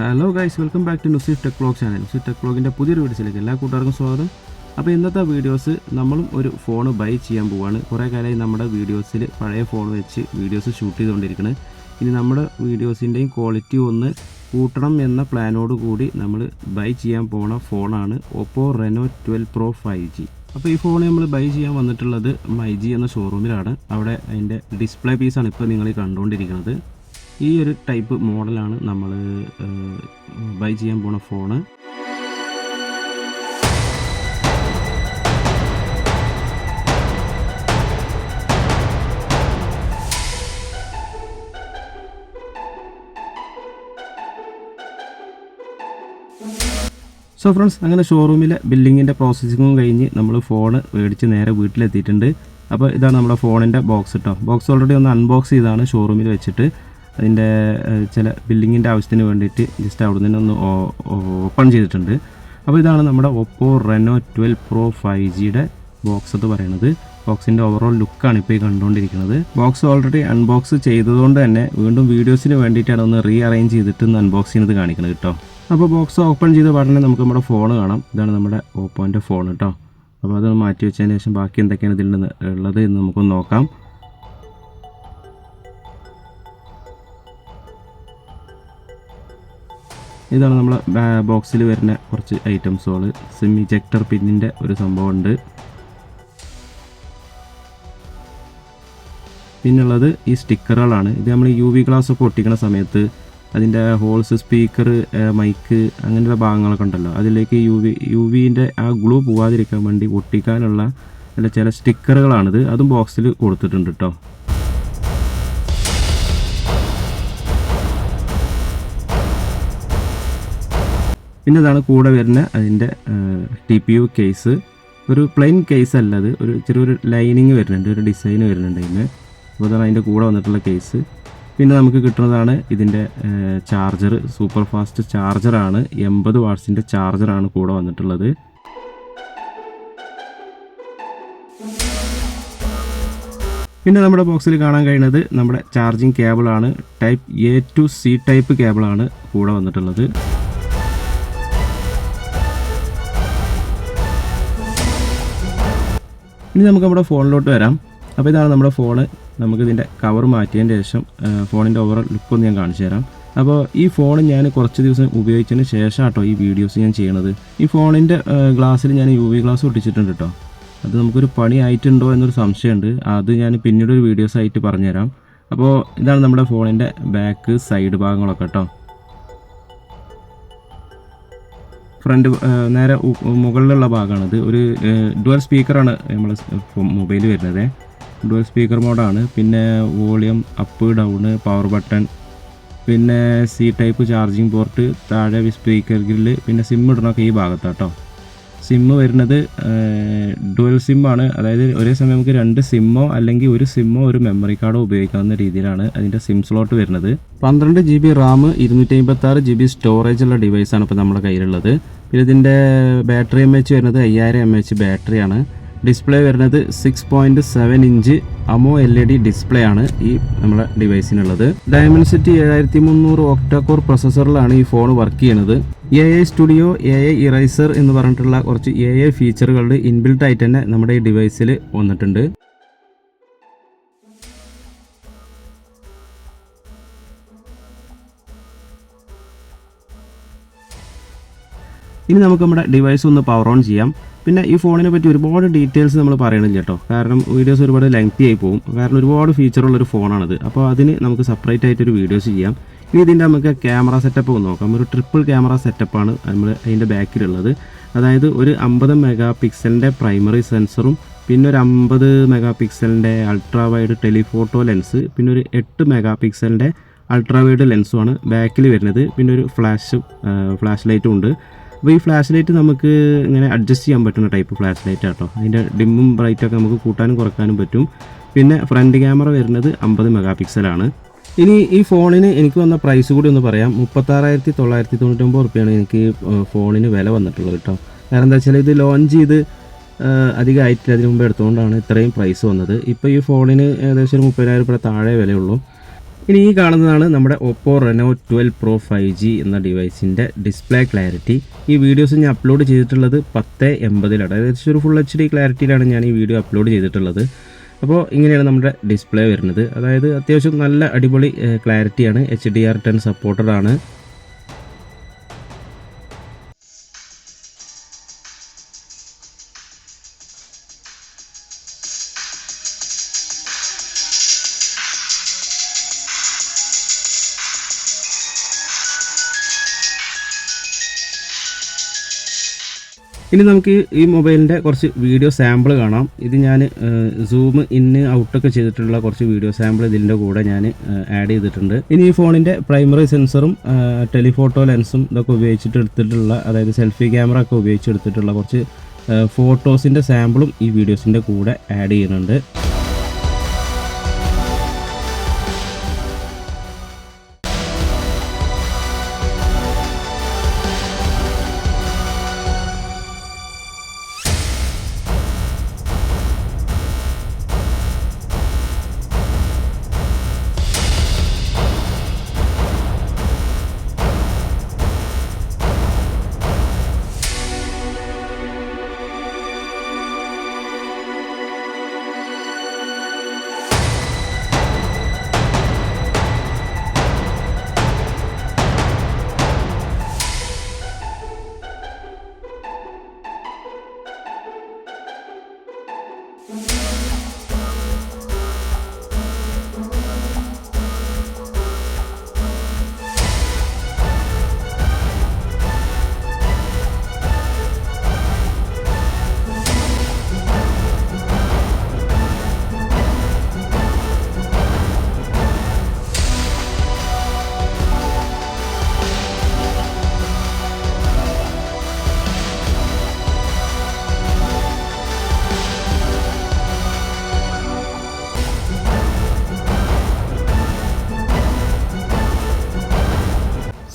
Hello guys, welcome back to Nuseef tech vlog channel. Nuseef tech വ്ലോഗിൻ്റെ പുതിയൊരു വീഡിയോസിലേക്ക് എല്ലാ കൂട്ടുകാർക്കും സ്വാഗതം. അപ്പോൾ ഇന്നത്തെ വീഡിയോസ് നമ്മളും ഒരു ഫോൺ ബൈ ചെയ്യാൻ പോവുകയാണ്. കുറേ കാലമായി നമ്മുടെ വീഡിയോസിൽ പഴയ ഫോൺ വെച്ച് വീഡിയോസ് ഷൂട്ട് ചെയ്തുകൊണ്ടിരിക്കുന്നത്. ഇനി നമ്മുടെ വീഡിയോസിൻ്റെയും ക്വാളിറ്റി ഒന്ന് കൂട്ടണം എന്ന പ്ലാനോട് കൂടി നമ്മൾ ബൈ ചെയ്യാൻ പോണ ഫോണാണ് ഓപ്പോ റെനോ 12 Pro 5G. അപ്പോൾ ഈ ഫോൺ നമ്മൾ ബൈ ചെയ്യാൻ വന്നിട്ടുള്ളത് മൈജി എന്ന ഷോറൂമിലാണ്. അവിടെ അതിൻ്റെ ഡിസ്പ്ലേ പീസാണ് ഇപ്പോൾ നിങ്ങൾ കണ്ടുകൊണ്ടിരിക്കുന്നത്. ഈ ഒരു ടൈപ്പ് മോഡലാണ് നമ്മൾ ബൈ ചെയ്യാൻ പോണ ഫോണ്. സോ ഫ്രണ്ട്സ്, അങ്ങനെ ഷോറൂമിലെ ബില്ലിങ്ങിൻ്റെ പ്രോസസ്സിങ്ങും കഴിഞ്ഞ് നമ്മൾ ഫോൺ മേടിച്ച് നേരെ വീട്ടിലെത്തിയിട്ടുണ്ട്. അപ്പോൾ ഇതാണ് നമ്മുടെ ഫോണിൻ്റെ ബോക്സ് കേട്ടോ. ബോക്സ് ഓൾറെഡി ഒന്ന് അൺബോക്സ് ചെയ്താണ് ഷോറൂമിൽ വെച്ചിട്ട്. അതിൻ്റെ ചില ബില്ലിങ്ങിൻ്റെ ആവശ്യത്തിന് വേണ്ടിയിട്ട് ജസ്റ്റ് അവിടെ നിന്ന് ഒന്ന് ഓപ്പൺ ചെയ്തിട്ടുണ്ട്. അപ്പോൾ ഇതാണ് നമ്മുടെ ഓപ്പോ റെനോ 12 Pro 5Gയുടെ ബോക്സ് എന്ന് പറയുന്നത്. ബോക്സിൻ്റെ ഓവറോൾ ലുക്കാണ് ഇപ്പോൾ ഈ കണ്ടുകൊണ്ടിരിക്കുന്നത്. ബോക്സ് ഓൾറെഡി അൺബോക്സ് ചെയ്തതുകൊണ്ട് തന്നെ വീണ്ടും വീഡിയോസിന് വേണ്ടിയിട്ടാണ് ഒന്ന് റീ അറേഞ്ച് ചെയ്തിട്ട് ഒന്ന് അൺബോക്സ് ചെയ്യുന്നത് കാണിക്കുന്നത് കേട്ടോ. അപ്പോൾ ബോക്സ് ഓപ്പൺ ചെയ്ത പാടനെ നമുക്ക് നമ്മുടെ ഫോൺ കാണാം. ഇതാണ് നമ്മുടെ ഓപ്പോൻ്റെ ഫോൺ കേട്ടോ. അപ്പോൾ അതൊന്ന് മാറ്റി വെച്ചതിന് ശേഷം ബാക്കി എന്തൊക്കെയാണ് ഇതിൽ ഉള്ളത് എന്ന് നമുക്കൊന്ന് നോക്കാം. ഇതാണ് നമ്മളെ ബോക്സിൽ വരുന്ന കുറച്ച് ഐറ്റംസുകൾ. സിം ഇജക്ടർ പിന്നിൻ്റെ ഒരു സംഭവമുണ്ട്. പിന്നുള്ളത് ഈ സ്റ്റിക്കറുകളാണ്. ഇത് നമ്മൾ UV ഗ്ലാസ് ഒക്കെ ഒട്ടിക്കുന്ന സമയത്ത് അതിൻ്റെ ഹോൾസ്, സ്പീക്കർ, മൈക്ക് അങ്ങനെയുള്ള ഭാഗങ്ങളൊക്കെ ഉണ്ടല്ലോ, അതിലേക്ക് UVൻ്റെ ആ ഗ്ലൂ പോവാതിരിക്കാൻ വേണ്ടി ഒട്ടിക്കാനുള്ള ചില സ്റ്റിക്കറുകളാണിത്. അതും ബോക്സിൽ കൊടുത്തിട്ടുണ്ട് കേട്ടോ. പിന്നെ ഇതാണ് കൂടെ വരുന്ന അതിൻ്റെ TPU കേസ്. ഒരു പ്ലെയിൻ കേസ് അല്ല, അത് ഒരു ചെറിയൊരു ലൈനിങ് വരുന്നുണ്ട്, ഒരു ഡിസൈൻ വരുന്നുണ്ട് അതിന്. അപ്പോൾ അതാണ് അതിൻ്റെ കൂടെ വന്നിട്ടുള്ള കേസ്. പിന്നെ നമുക്ക് കിട്ടുന്നതാണ് ഇതിൻ്റെ ചാർജർ. സൂപ്പർ ഫാസ്റ്റ് ചാർജറാണ്, 80 വാട്ട്സിൻ്റെ ചാർജറാണ് കൂടെ വന്നിട്ടുള്ളത്. പിന്നെ നമ്മുടെ ബോക്സിൽ കാണാൻ കഴിയുന്നത് നമ്മുടെ ചാർജിങ് കേബിളാണ്. Type A to C type കേബിളാണ് കൂടെ വന്നിട്ടുള്ളത്. ഇനി നമുക്ക് നമ്മുടെ ഫോണിലോട്ട് വരാം. അപ്പോൾ ഇതാണ് നമ്മുടെ ഫോണ്. നമുക്കിതിൻ്റെ കവർ മാറ്റിയതിന് ശേഷം ഫോണിൻ്റെ ഓവറോൾ ലുക്കൊന്ന് ഞാൻ കാണിച്ചു തരാം. അപ്പോൾ ഈ ഫോൺ ഞാൻ കുറച്ച് ദിവസം ഉപയോഗിച്ചതിന് ശേഷം കേട്ടോ ഈ വീഡിയോസ് ഞാൻ ചെയ്യണത്. ഈ ഫോണിൻ്റെ ഗ്ലാസ്സിൽ ഞാൻ UV ഗ്ലാസ് ഒട്ടിച്ചിട്ടുണ്ട് കേട്ടോ. അത് നമുക്കൊരു പണി ആയിട്ടുണ്ടോ എന്നൊരു സംശയമുണ്ട്. അത് ഞാൻ പിന്നീട് ഒരു വീഡിയോസ് ആയിട്ട് പറഞ്ഞുതരാം. അപ്പോൾ ഇതാണ് നമ്മുടെ ഫോണിൻ്റെ ബാക്ക് സൈഡ് ഭാഗങ്ങളൊക്കെ കേട്ടോ. ഫ്രണ്ട് നേരെ മുകളിലുള്ള ഭാഗമാണിത്. ഒരു ഡുവൽ സ്പീക്കറാണ് നമ്മൾ മൊബൈൽ വരുന്നത്. ഡുവൽ സ്പീക്കർ മോഡാണ്. പിന്നെ volume up, down, power button, പിന്നെ C ടൈപ്പ് ചാർജിങ് പോർട്ട്, താഴെ സ്പീക്കർ ഗ്രില്ല്, പിന്നെ സിം ഇടണമൊക്കെ ഈ ഭാഗത്താട്ടോ. സിമ്മ് വരുന്നത് ഡുവൽ സിമ്മാണ്. അതായത് ഒരേ സമയം നമുക്ക് 2 സിമ്മോ അല്ലെങ്കിൽ ഒരു സിമ്മോ ഒരു മെമ്മറി കാർഡോ ഉപയോഗിക്കാവുന്ന രീതിയിലാണ് അതിൻ്റെ സിം സ്ലോട്ട് വരുന്നത്. 12 GB റാം, 256 GB സ്റ്റോറേജ് ഉള്ള ഡിവൈസാണ് ഇപ്പോൾ നമ്മുടെ കയ്യിലുള്ളത്. പിന്നെ ഇതിൻ്റെ ബാറ്ററി MAH വരുന്നത് 5000 mAh ബാറ്ററിയാണ്. ഡിസ്പ്ലേ വരുന്നത് 6.7 ഇഞ്ച് AMO LED ഡിസ്പ്ലേ ആണ് ഈ നമ്മുടെ ഡിവൈസിനുള്ളത്. ഡയമൻസിറ്റി 7300 ഒക്ടാ-കോർ പ്രൊസസ്സറിലാണ് ഈ ഫോൺ വർക്ക് ചെയ്യുന്നത്. AI സ്റ്റുഡിയോ, AI ഇറൈസർ എന്ന് പറഞ്ഞിട്ടുള്ള കുറച്ച് AI ഫീച്ചറുകളുടെ ഇൻബിൽട്ട് ആയിട്ട് തന്നെ നമ്മുടെ ഈ ഡിവൈസിൽ വന്നിട്ടുണ്ട്. ഇനി നമുക്ക് നമ്മുടെ ഡിവൈസ് ഒന്ന് പവർ ഓൺ ചെയ്യാം. പിന്നെ ഈ ഫോണിനെ പറ്റി ഒരുപാട് ഡീറ്റെയിൽസ് നമ്മൾ പറയണില്ല കേട്ടോ, കാരണം വീഡിയോസ് ഒരുപാട് ലെങ്തി ആയി പോകും. കാരണം ഒരുപാട് ഫീച്ചറുള്ളൊരു ഫോണാണിത്. അപ്പോൾ അതിന് നമുക്ക് സെപ്പറേറ്റ് ആയിട്ടൊരു വീഡിയോസ് ചെയ്യാം. ഇനി ഇതിൻ്റെ നമുക്ക് ക്യാമറ സെറ്റപ്പ് ഒന്ന് നോക്കാം. ഒരു ട്രിപ്പിൾ ക്യാമറ സെറ്റപ്പാണ് നമ്മൾ അതിൻ്റെ ബാക്കിലുള്ളത്. അതായത് ഒരു 50 മെഗാ പിക്സലിൻ്റെ പ്രൈമറി സെൻസറും പിന്നെ ഒരു 50 മെഗാ പിക്സലിൻ്റെ അൾട്രാ വൈഡ് ടെലിഫോട്ടോ ലെൻസ്, പിന്നെ ഒരു 8 മെഗാ പിക്സലിൻ്റെ അൾട്രാ വൈഡ് ലെൻസുമാണ് ബാക്കിൽ വരുന്നത്. പിന്നെ ഒരു ഫ്ലാഷ് ലൈറ്റും ഉണ്ട്. അപ്പോൾ ഈ ഫ്ലാഷ് ലൈറ്റ് നമുക്ക് ഇങ്ങനെ അഡ്ജസ്റ്റ് ചെയ്യാൻ പറ്റുന്ന ടൈപ്പ് ഫ്ലാഷ് ലൈറ്റ് ആട്ടോ. അതിൻ്റെ ഡിമ്മും ബ്രൈറ്റൊക്കെ നമുക്ക് കൂട്ടാനും കുറക്കാനും പറ്റും. പിന്നെ ഫ്രണ്ട് ക്യാമറ വരുന്നത് 50 മെഗാ പിക്സലാണ്. ഇനി ഈ ഫോണിന് എനിക്ക് വന്ന പ്രൈസ് കൂടി ഒന്ന് പറയാം. 36,999 റുപ്യാണ് എനിക്ക് ഫോണിന് വില വന്നിട്ടുള്ളത് കേട്ടോ. കാരണം എന്താ വെച്ചാൽ ഇത് ലോഞ്ച് ചെയ്ത് അധികമായിട്ടില്ല, അതിന് മുമ്പ് എടുത്തുകൊണ്ടാണ് ഇത്രയും പ്രൈസ് വന്നത്. ഇപ്പോൾ ഈ ഫോണിന് ഏകദേശം ഒരു 30,000 രൂപ താഴെ വിലയുള്ളൂ. ഇനി ഈ കാണുന്നതാണ് നമ്മുടെ Oppo Reno 12 Pro 5G എന്ന ഡിവൈസിൻ്റെ ഡിസ്പ്ലേ ക്ലാരിറ്റി. ഈ വീഡിയോസ് ഞാൻ അപ്ലോഡ് ചെയ്തിട്ടുള്ളത് 1080 അതായത് ഒരു ഫുൾ HD ക്ലാരിറ്റിയിലാണ് ഞാൻ ഈ വീഡിയോ അപ്ലോഡ് ചെയ്തിട്ടുള്ളത്. അപ്പോൾ ഇങ്ങനെയാണ് നമ്മുടെ ഡിസ്പ്ലേ വരുന്നത്. അതായത് അത്യാവശ്യം നല്ല അടിപൊളി ക്ലാരിറ്റിയാണ്, HDR10 സപ്പോർട്ടഡ് ആണ്. ഇനി നമുക്ക് ഈ മൊബൈലിൻ്റെ കുറച്ച് വീഡിയോ സാമ്പിൾ കാണാം. ഇത് ഞാൻ സൂം ഇൻ ഔട്ടൊക്കെ ചെയ്തിട്ടുള്ള കുറച്ച് വീഡിയോ സാമ്പിൾ ഇതിൻ്റെ കൂടെ ഞാൻ ആഡ് ചെയ്തിട്ടുണ്ട്. ഇനി ഈ ഫോണിൻ്റെ പ്രൈമറി സെൻസറും ടെലിഫോട്ടോ ലെൻസും ഇതൊക്കെ ഉപയോഗിച്ചിട്ട് എടുത്തിട്ടുള്ള, അതായത് സെൽഫി ക്യാമറ ഒക്കെ ഉപയോഗിച്ചെടുത്തിട്ടുള്ള കുറച്ച് ഫോട്ടോസിൻ്റെ സാമ്പിളും ഈ വീഡിയോസിൻ്റെ കൂടെ ആഡ് ചെയ്യുന്നുണ്ട്.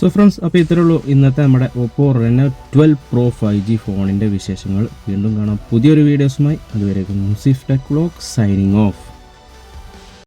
സോ ഫ്രണ്ട്സ്, അപ്പോൾ ഇത്രയേ ഉള്ളൂ ഇന്നത്തെ നമ്മുടെ Oppo Reno 12 Pro 5G ഫോണിൻ്റെ വിശേഷങ്ങൾ. വീണ്ടും കാണാം പുതിയൊരു വീഡിയോസുമായി. അതുവരേക്കും മുസീഫ് ടെക് വ്ലോഗ് സൈനിങ് ഓഫ്.